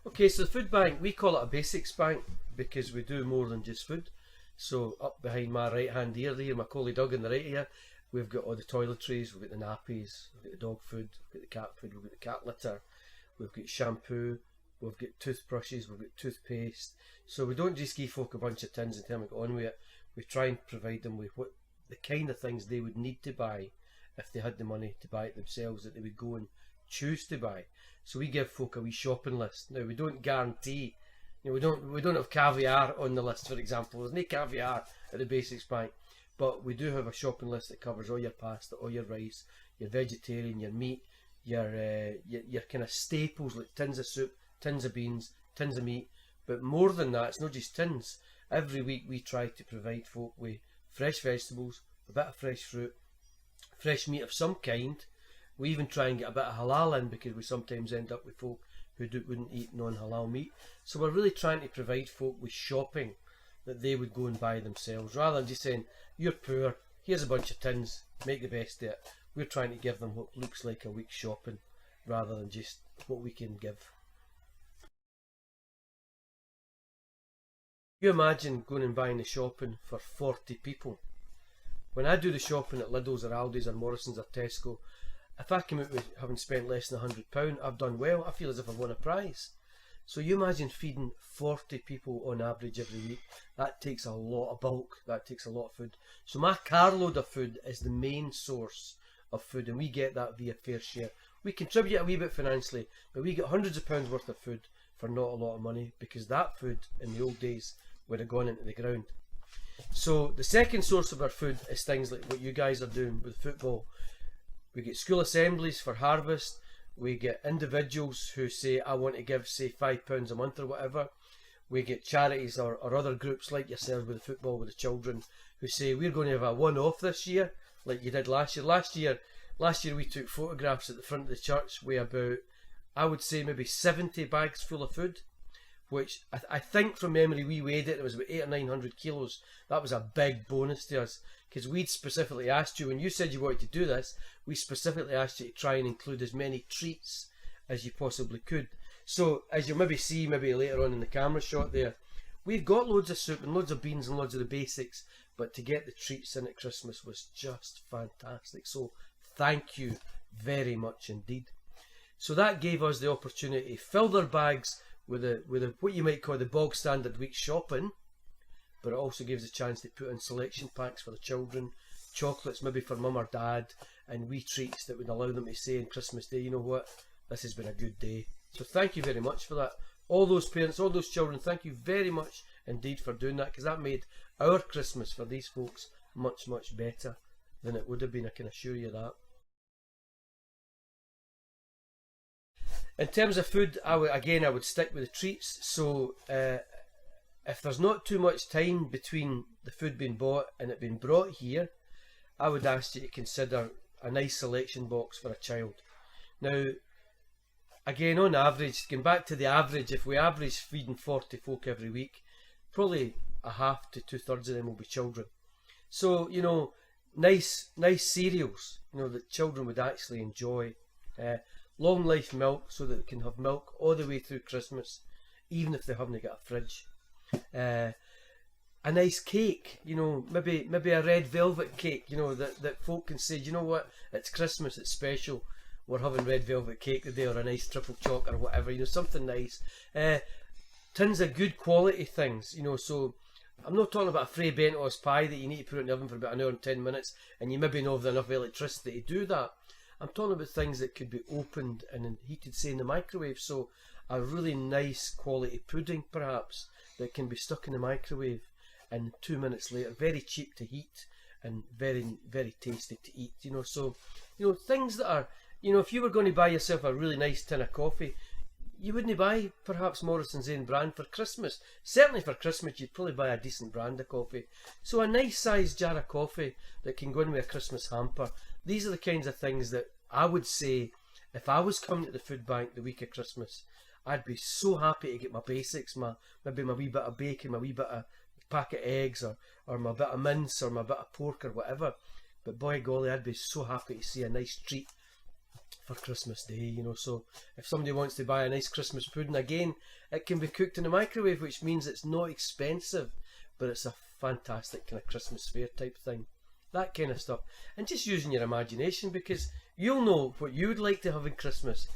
Okay, so the food bank, we call it a basics bank because we do more than just food. So up behind my right hand ear there, my collie Doug in the right ear, we've got all the toiletries, we've got the nappies, we've got the dog food, we've got the cat food, we've got the cat litter, we've got shampoo, we've got toothbrushes, we've got toothpaste. So we don't just give folk a bunch of tins and tell them to get on with it. We try and provide them with what the kind of things they would need to buy if they had the money to buy it themselves, that they would go and choose to buy. So we give folk a wee shopping list. Now we don't guarantee, we don't have caviar on the list, for example. There's no caviar at the basics bank, but we do have a shopping list that covers all your pasta, all your rice, your vegetarian, your meat, your kind of staples like tins of soup, tins of beans, tins of meat. But more than that, it's not just tins. Every week we try to provide folk with fresh vegetables, a bit of fresh fruit, fresh meat of some kind. We even try and get a bit of halal in because we sometimes end up with folk who wouldn't eat non-halal meat. So we're really trying to provide folk with shopping that they would go and buy themselves, rather than just saying, you're poor, here's a bunch of tins, make the best of it. We're trying to give them what looks like a week's shopping rather than just what we can give. You imagine going and buying the shopping for 40 people. When I do the shopping at Lidl's or Aldi's or Morrison's or Tesco, if I come out with having spent less than £100, I've done well. I feel as if I've won a prize. So you imagine feeding 40 people on average every week. That takes a lot of bulk. That takes a lot of food. So my carload of food is the main source of food, and we get that via fair share. We contribute a wee bit financially, but we get hundreds of pounds worth of food for not a lot of money, because that food in the old days would have gone into the ground. So the second source of our food is things like what you guys are doing with football. We get school assemblies for harvest. We get individuals who say, I want to give, say, £5 a month or whatever. We get charities or other groups like yourselves with the football, with the children, who say, we're going to have a one-off this year, like you did last year. Last year we took photographs at the front of the church with about, I would say, maybe 70 bags full of food, which I think from memory we weighed it was about 800 or 900 kilos. That was a big bonus to us, because we'd specifically asked you, when you said you wanted to do this, we specifically asked you to try and include as many treats as you possibly could. So as you'll maybe see later on in the camera shot there, we've got loads of soup and loads of beans and loads of the basics, but to get the treats in at Christmas was just fantastic. So thank you very much indeed. So that gave us the opportunity to fill their bags with what you might call the bog standard week shopping, but it also gives a chance to put in selection packs for the children, chocolates maybe for mum or dad, and wee treats that would allow them to say on Christmas Day, you know what, this has been a good day. So thank you very much for that. All those parents, all those children, thank you very much indeed for doing that, because that made our Christmas for these folks much, much better than it would have been, I can assure you that. In terms of food, I would stick with the treats. So if there's not too much time between the food being bought and it being brought here, I would ask you to consider a nice selection box for a child. Now, again, on average, going back to the average, if we average feeding 40 folk every week, probably a half to 2/3 of them will be children. So, you know, nice cereals, you know, that children would actually enjoy. Long life milk, so that they can have milk all the way through Christmas, even if they haven't got a fridge. A nice cake, you know, maybe a red velvet cake, you know, that folk can say, you know what, it's Christmas, it's special, we're having red velvet cake today, or a nice triple choc or whatever, you know, something nice. Tons of good quality things, you know. So I'm not talking about a Frey Bentos pie that you need to put in the oven for about an hour and 10 minutes and you maybe not have enough electricity to do that. I'm talking about things that could be opened and heated, say, in the microwave. So a really nice quality pudding, perhaps, that can be stuck in the microwave and 2 minutes later, very cheap to heat and very, very tasty to eat, you know. So, you know, things that are, you know, if you were going to buy yourself a really nice tin of coffee, you wouldn't buy perhaps Morrison's own brand for Christmas. Certainly for Christmas you'd probably buy a decent brand of coffee. So a nice sized jar of coffee that can go in with a Christmas hamper. These are the kinds of things that I would say, if I was coming to the food bank the week of Christmas, I'd be so happy to get my basics, maybe my wee bit of bacon, my wee bit of packet of eggs, or my bit of mince, or my bit of pork or whatever. But boy golly, I'd be so happy to see a nice treat for Christmas Day, you know. So if somebody wants to buy a nice Christmas pudding, again, it can be cooked in the microwave, which means it's not expensive, but it's a fantastic kind of Christmas fair type thing. That kind of stuff. And just using your imagination, because you'll know what you would like to have in Christmas.